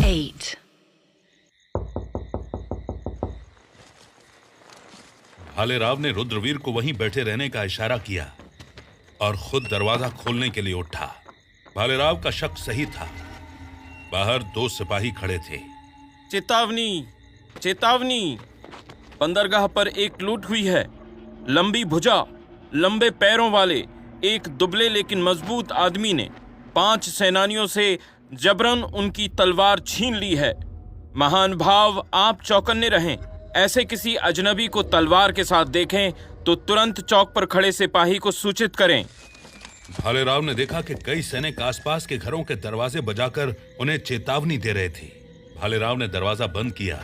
8. भालेराव ने रुद्रवीर को वहीं बैठे रहने का इशारा किया और खुद दरवाजा खोलने के लिए उठा। भालेराव का शक सही था। बाहर 2 सिपाही खड़े थे। चेतावनी, चेतावनी! बंदरगाह पर एक लूट हुई है। लंबी भुजा, लंबे पैरों वाले एक दुबले लेकिन मजबूत आदमी ने 5 सेनानियों से जबरन उनकी तलवार छीन ली है। महान भाव, आप चौकन्ने रहें। ऐसे किसी अजनबी को तलवार के साथ देखें तो तुरंत चौक पर खड़े सिपाही को सूचित करें। भालेराव ने देखा कि कई सैनिक आसपास के घरों के दरवाजे बजाकर उन्हें चेतावनी दे रहे थे। भालेराव ने दरवाजा बंद किया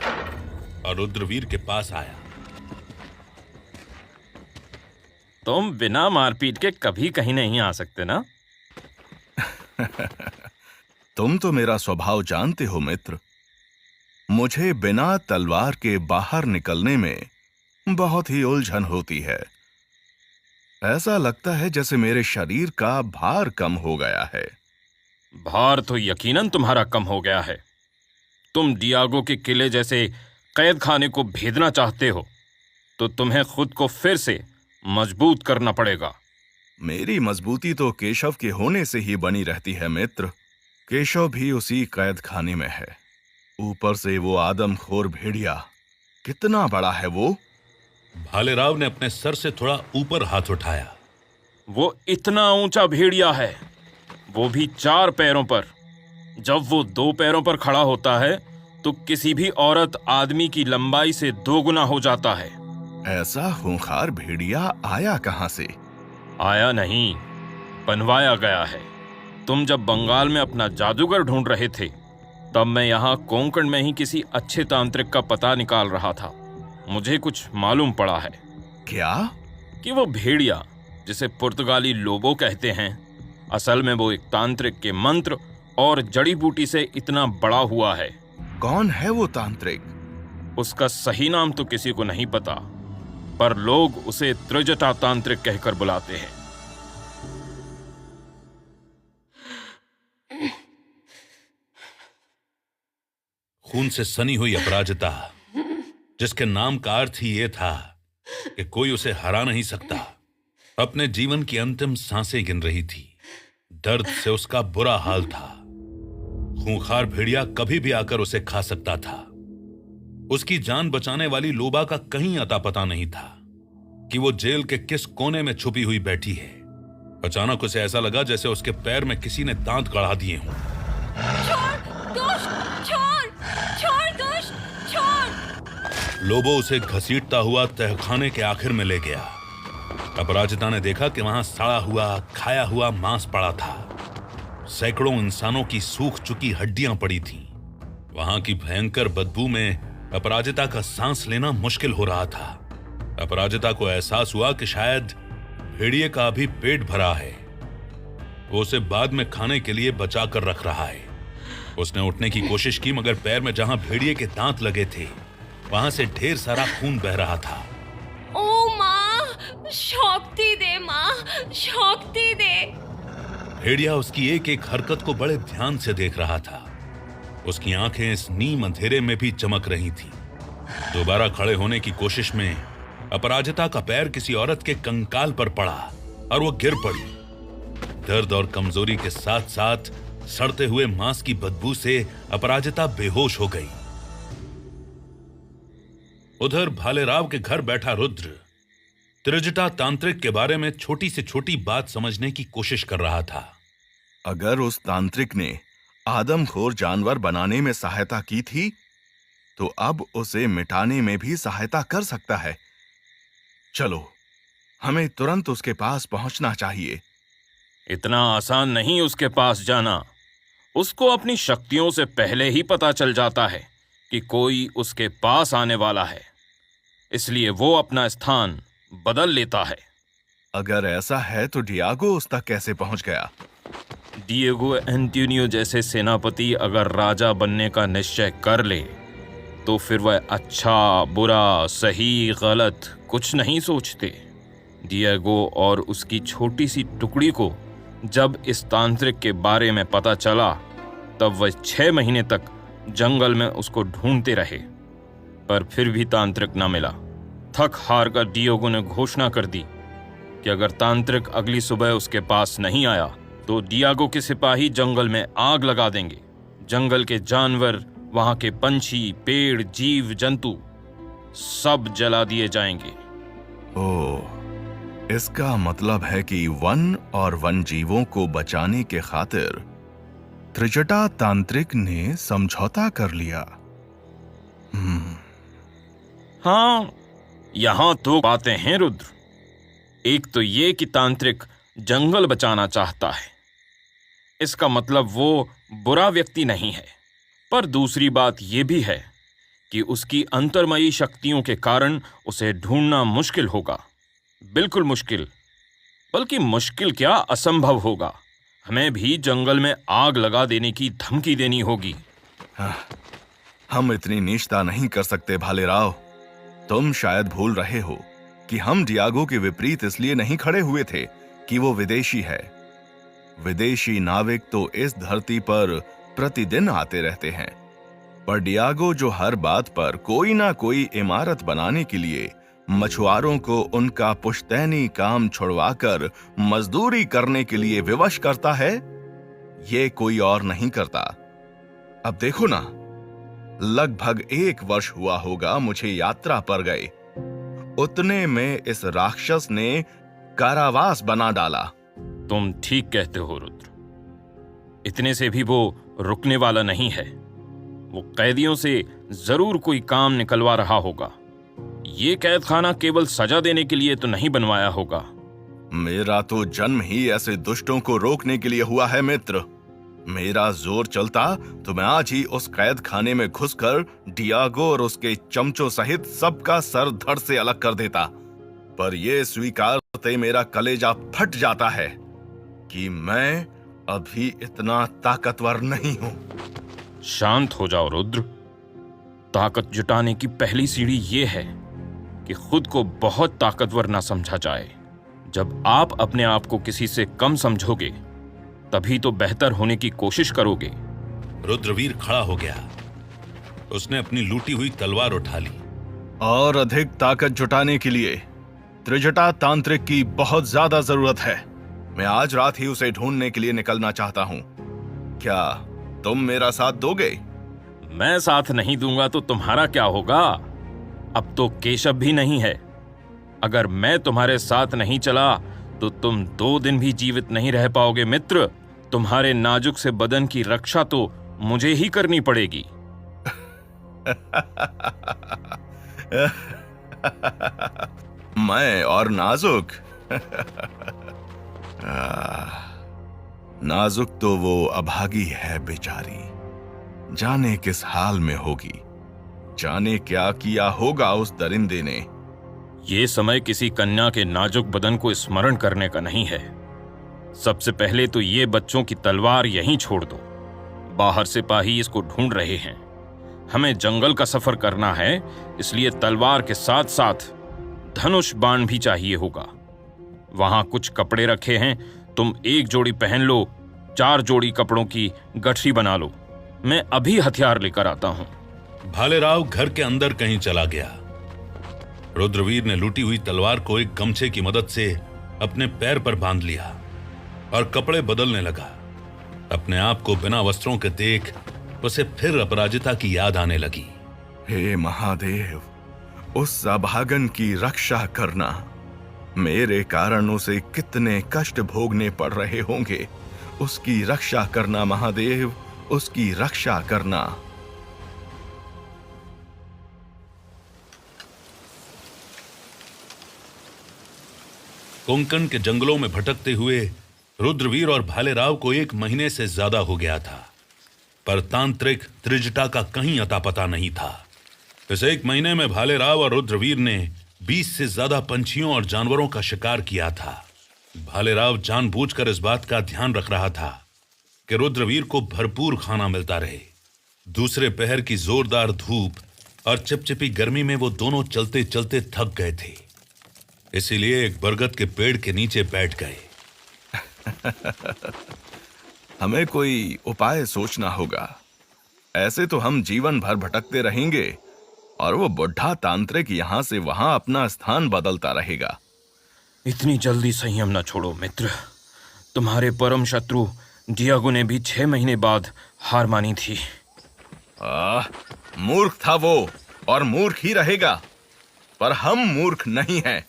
और रुद्रवीर के पास आया। तुम बिना मारपीट के कभी कहीं नहीं आ सकते ना? तुम तो मेरा स्वभाव जानते हो मित्र। मुझे बिना तलवार के बाहर निकलने में बहुत ही उलझन होती है। ऐसा लगता है जैसे मेरे शरीर का भार कम हो गया है। भार तो यकीनन तुम्हारा कम हो गया है। तुम डियागो के किले जैसे कैद खाने को भेदना चाहते हो तो तुम्हें खुद को फिर से मजबूत करना पड़ेगा। मेरी मजबूती तो केशव के होने से ही बनी रहती है मित्र। केशव भी उसी कैद खाने में है। ऊपर से वो आदमखोर भेड़िया, कितना बड़ा है वो। भालेराव ने अपने सर से थोड़ा ऊपर हाथ उठाया। वो इतना ऊंचा भेड़िया है, वो भी 4 पैरों पर। जब वो 2 पैरों पर खड़ा होता है तो किसी भी औरत आदमी की लंबाई से 2 गुना हो जाता है। ऐसा खूंखार भेड़िया आया कहां से? आया नहीं, बनवाया गया है। तुम जब बंगाल में अपना जादूगर ढूंढ रहे थे तब मैं यहाँ कोंकण में ही किसी अच्छे तांत्रिक का पता निकाल रहा था। मुझे कुछ मालूम पड़ा है। क्या? कि वो भेड़िया, जिसे पुर्तगाली लोबो कहते हैं, असल में वो एक तांत्रिक के मंत्र और जड़ी बूटी से इतना बड़ा हुआ है। कौन है वो तांत्रिक? उसका सही नाम तो किसी को नहीं पता, पर लोग उसे त्रिजटा तांत्रिक कहकर बुलाते हैं। खून से सनी हुई अपराजिता, जिसके नाम का अर्थ ही ये था कि कोई उसे हरा नहीं सकता, अपने जीवन की अंतिम सांसें गिन रही थी। दर्द से उसका बुरा हाल था। खूंखार भेड़िया कभी भी आकर उसे खा सकता था। उसकी जान बचाने वाली लोबा का कहीं अता पता नहीं था कि वो जेल के किस कोने में छुपी हुई बैठी है। अचानक उसे ऐसा लगा जैसे उसके पैर में किसी ने दांत गड़ा दिए हों। लोबो उसे घसीटता हुआ तहखाने के आखिर में ले गया। अपराजिता ने देखा कि वहां सड़ा हुआ, खाया हुआ मांस पड़ा था। सैकड़ों इंसानों की सूख चुकी हड्डियां पड़ी थीं। वहां की भयंकर बदबू में अपराजिता का सांस लेना मुश्किल हो रहा था। अपराजिता को एहसास हुआ कि शायद भेड़िए का अभी पेट भरा है। वो उसे बाद में खाने के लिए बचा कर रख रहा है। उसने उठने की कोशिश की, मगर पैर में जहां भेड़िए के दांत लगे थे वहां से ढेर सारा खून बह रहा था। ओ माँ, शक्ति दे माँ, शक्ति दे। भेड़िया उसकी एक एक हरकत को बड़े ध्यान से देख रहा था। उसकी आंखें इस नीम अंधेरे में भी चमक रही थीं। दोबारा खड़े होने की कोशिश में अपराजिता का पैर किसी औरत के कंकाल पर पड़ा और वो गिर पड़ी। दर्द और कमजोरी के साथ साथ सड़ते हुए मांस की बदबू से अपराजिता बेहोश हो गई। उधर भालेराव के घर बैठा रुद्र त्रिजटा तांत्रिक के बारे में छोटी से छोटी बात समझने की कोशिश कर रहा था। अगर उस तांत्रिक ने आदमखोर जानवर बनाने में सहायता की थी तो अब उसे मिटाने में भी सहायता कर सकता है। चलो, हमें तुरंत उसके पास पहुंचना चाहिए। इतना आसान नहीं उसके पास जाना। उसको अपनी शक्तियों से पहले ही पता चल जाता है कि कोई उसके पास आने वाला है, इसलिए वो अपना स्थान बदल लेता है। अगर ऐसा है तो डियागो उस तक कैसे पहुंच गया? डिएगो एंटोनियो जैसे सेनापति अगर राजा बनने का निश्चय कर ले तो फिर वह अच्छा, बुरा, सही, गलत कुछ नहीं सोचते। डिएगो और उसकी छोटी सी टुकड़ी को जब इस तांत्रिक के बारे में पता चला तब वह 6 महीने तक जंगल में उसको ढूंढते रहे, पर फिर भी तांत्रिक न मिला। थक हार कर डियागो ने घोषणा कर दी कि अगर तांत्रिक अगली सुबह उसके पास नहीं आया तो डियागो के सिपाही जंगल में आग लगा देंगे। जंगल के जानवर, वहां के पंछी, पेड़, जीव जंतु सब जला दिए जाएंगे। ओह, इसका मतलब है कि वन और वन जीवों को बचाने के खातिर त्रिजटा तांत्रिक ने समझौता कर लिया। हाँ, यहां दो बातें हैं रुद्र। एक तो ये कि तांत्रिक जंगल बचाना चाहता है, इसका मतलब वो बुरा व्यक्ति नहीं है। पर दूसरी बात यह भी है कि उसकी अंतर्मयी शक्तियों के कारण उसे ढूंढना मुश्किल होगा। बिल्कुल मुश्किल, बल्कि मुश्किल क्या, असंभव होगा। हमें भी जंगल में आग लगा देने की धमकी देनी होगी। हम इतनी नीचता नहीं कर सकते भालेराव। तुम शायद भूल रहे हो कि हम डियागो के विपरीत इसलिए नहीं खड़े हुए थे कि वो विदेशी है। विदेशी नाविक तो इस धरती पर प्रतिदिन आते रहते हैं, पर डियागो जो हर बात पर कोई ना कोई इमारत बनाने के लिए मछुआरों को उनका पुश्तैनी काम छुड़वाकर मजदूरी करने के लिए विवश करता है, ये कोई और नहीं करता। अब देखो ना, लगभग 1 वर्ष हुआ होगा मुझे यात्रा पर गए। उतने में इस राक्षस ने कारावास बना डाला। तुम ठीक कहते हो रुद्र, इतने से भी वो रुकने वाला नहीं है। वो कैदियों से जरूर कोई काम निकलवा रहा होगा। ये कैद खाना केवल सजा देने के लिए तो नहीं बनवाया होगा। मेरा तो जन्म ही ऐसे दुष्टों को रोकने के लिए हुआ है मित्र। मेरा जोर चलता तो मैं आज ही उस कैद खाने में घुसकर डियागो और उसके चमचों सहित सबका सर धड़ से अलग कर देता। पर यह स्वीकार करते मेरा कलेजा फट जाता है कि मैं अभी इतना ताकतवर नहीं हूं। शांत हो जाओ रुद्र। ताकत जुटाने की पहली सीढ़ी ये है कि खुद को बहुत ताकतवर ना समझा जाए। जब आप अपने आप को किसी से कम समझोगे तभी तो बेहतर होने की कोशिश करोगे। रुद्रवीर खड़ा हो गया। उसने अपनी लूटी हुई तलवार उठा ली। और अधिक ताकत जुटाने के लिए त्रिजटा तांत्रिक की बहुत ज्यादा जरूरत है। मैं आज रात ही उसे ढूंढने के लिए निकलना चाहता हूं। क्या तुम मेरा साथ दोगे? मैं साथ नहीं दूंगा तो तुम्हारा क्या होगा? अब तो केशव भी नहीं है। अगर मैं तुम्हारे साथ नहीं चला तो तुम 2 दिन भी जीवित नहीं रह पाओगे मित्र। तुम्हारे नाजुक से बदन की रक्षा तो मुझे ही करनी पड़ेगी। मैं और नाजुक? नाजुक तो वो अभागी है बेचारी। जाने किस हाल में होगी, जाने क्या किया होगा उस दरिंदे ने। ये समय किसी कन्या के नाजुक बदन को स्मरण करने का नहीं है। सबसे पहले तो ये बच्चों की तलवार यहीं छोड़ दो। बाहर सिपाही इसको ढूंढ रहे हैं। हमें जंगल का सफर करना है, इसलिए तलवार के साथ साथ धनुष बाण भी चाहिए होगा। वहां कुछ कपड़े रखे हैं, तुम 1 जोड़ी पहन लो, 4 जोड़ी कपड़ों की गठरी बना लो। मैं अभी हथियार लेकर आता हूं। भालेराव घर के अंदर कहीं चला गया। रुद्रवीर ने लूटी हुई तलवार को एक गमछे की मदद से अपने पैर पर बांध लिया और कपड़े बदलने लगा। अपने आप को बिना वस्त्रों के देख उसे फिर अपराजिता की याद आने लगी। हे महादेव, उस अभागन की रक्षा करना। मेरे कारण उसे कितने कष्ट भोगने पड़ रहे होंगे। उसकी रक्षा करना महादेव, उसकी रक्षा करना। कोंकण के जंगलों में भटकते हुए रुद्रवीर और भालेराव को 1 महीने से ज्यादा हो गया था, पर तांत्रिक त्रिजटा का कहीं अता पता नहीं था। इस 1 महीने में भालेराव और रुद्रवीर ने 20 से ज्यादा पंछियों और जानवरों का शिकार किया था। भालेराव जानबूझकर इस बात का ध्यान रख रहा था कि रुद्रवीर को भरपूर खाना मिलता रहे। दूसरे पहर की जोरदार धूप और चिपचिपी गर्मी में वो दोनों चलते चलते थक गए थे, इसीलिए एक बरगद के पेड़ के नीचे बैठ गए। हमें कोई उपाय सोचना होगा। ऐसे तो हम जीवन भर भटकते रहेंगे और वो बुढ़ा तांत्रिक यहां से वहां अपना स्थान बदलता रहेगा। इतनी जल्दी संयम न छोड़ो मित्र। तुम्हारे परम शत्रु डियागो ने भी 6 महीने बाद हार मानी थी। मूर्ख था वो और मूर्ख ही रहेगा, पर हम मूर्ख नहीं हैं।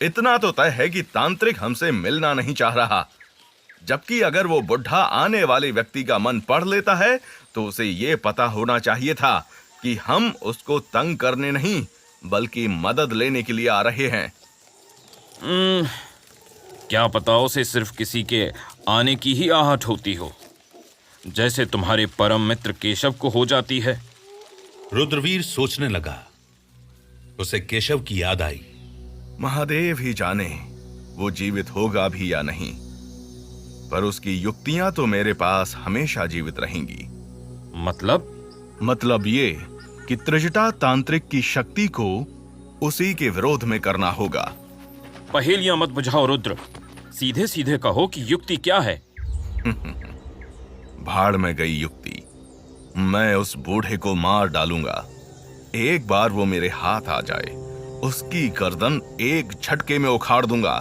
इतना तो तय है कि तांत्रिक हमसे मिलना नहीं चाह रहा, जबकि अगर वो बुढ़ा आने वाले व्यक्ति का मन पढ़ लेता है तो उसे ये पता होना चाहिए था कि हम उसको तंग करने नहीं बल्कि मदद लेने के लिए आ रहे हैं। क्या पता उसे सिर्फ किसी के आने की ही आहट होती हो, जैसे तुम्हारे परम मित्र केशव को हो जाती है। रुद्रवीर सोचने लगा। उसे केशव की याद आई। महादेव ही जाने वो जीवित होगा भी या नहीं, पर उसकी युक्तियां तो मेरे पास हमेशा जीवित रहेंगी। मतलब ये कि त्रिजटा तांत्रिक की शक्ति को उसी के विरोध में करना होगा। पहेलियां मत बुझाओ रुद्र, सीधे सीधे कहो कि युक्ति क्या है। भाड़ में गई युक्ति। मैं उस बूढ़े को मार डालूंगा। एक बार वो मेरे हाथ आ जाए, उसकी गर्दन एक झटके में उखाड़ दूंगा।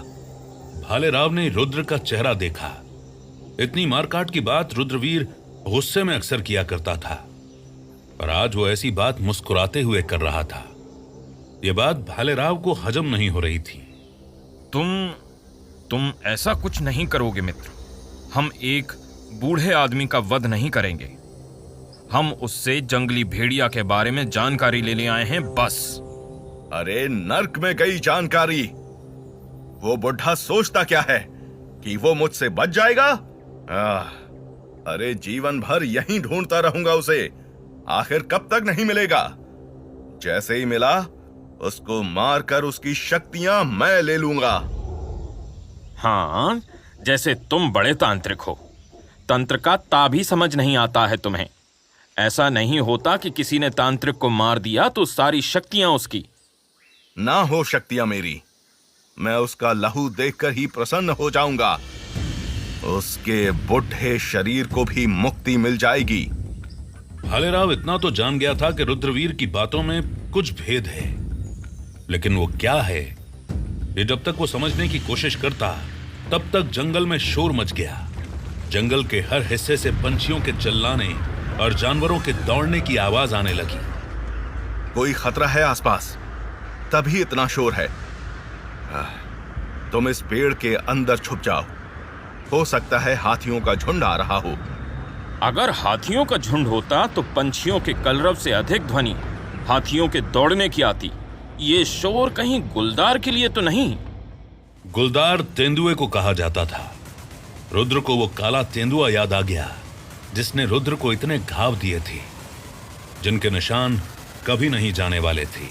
भालेराव ने रुद्र का चेहरा देखा। इतनी मारकाट की बात रुद्रवीर गुस्से में अक्सर किया करता था, पर आज वो ऐसी बात मुस्कुराते हुए कर रहा था। यह बात भालेराव को हजम नहीं हो रही थी। तुम ऐसा कुछ नहीं करोगे मित्र। हम एक बूढ़े आदमी का वध नहीं करेंगे। हम उससे जंगली भेड़िया के बारे में जानकारी लेने आए हैं बस। अरे नर्क में गई जानकारी। वो बुढ़ा सोचता क्या है कि वो मुझसे बच जाएगा? अरे जीवन भर यहीं ढूंढता रहूंगा उसे। आखिर कब तक नहीं मिलेगा? जैसे ही मिला उसको मारकर उसकी शक्तियां मैं ले लूंगा। हाँ, जैसे तुम बड़े तांत्रिक हो। तंत्र का ता भी समझ नहीं आता है तुम्हें। ऐसा नहीं होता कि किसी ने तांत्रिक को मार दिया तो सारी शक्तियां उसकी। ना हो शक्तियां मेरी, मैं उसका लहू देखकर ही प्रसन्न हो जाऊंगा। उसके बुढ़े शरीर को भी मुक्ति मिल जाएगी। भालेराव इतना तो जान गया था कि रुद्रवीर की बातों में कुछ भेद है, लेकिन वो क्या है ये जब तक वो समझने की कोशिश करता तब तक जंगल में शोर मच गया। जंगल के हर हिस्से से पंछियों के चिल्लाने और जानवरों के दौड़ने की आवाज आने लगी। कोई खतरा है आसपास, तभी इतना शोर है। तुम इस पेड़ के अंदर छुप जाओ। हो सकता है हाथियों का झुंड आ रहा हो। अगर हाथियों का झुंड होता तो पंछियों के कलरव से अधिक ध्वनि हाथियों के दौड़ने की आती। ये शोर कहीं गुलदार के लिए तो नहीं? गुलदार तेंदुए को कहा जाता था। रुद्र को वो काला तेंदुआ याद आ गया जिसने रुद्र को इतने घाव दिए थे, जिनके निशान कभी नहीं जाने वाले थे।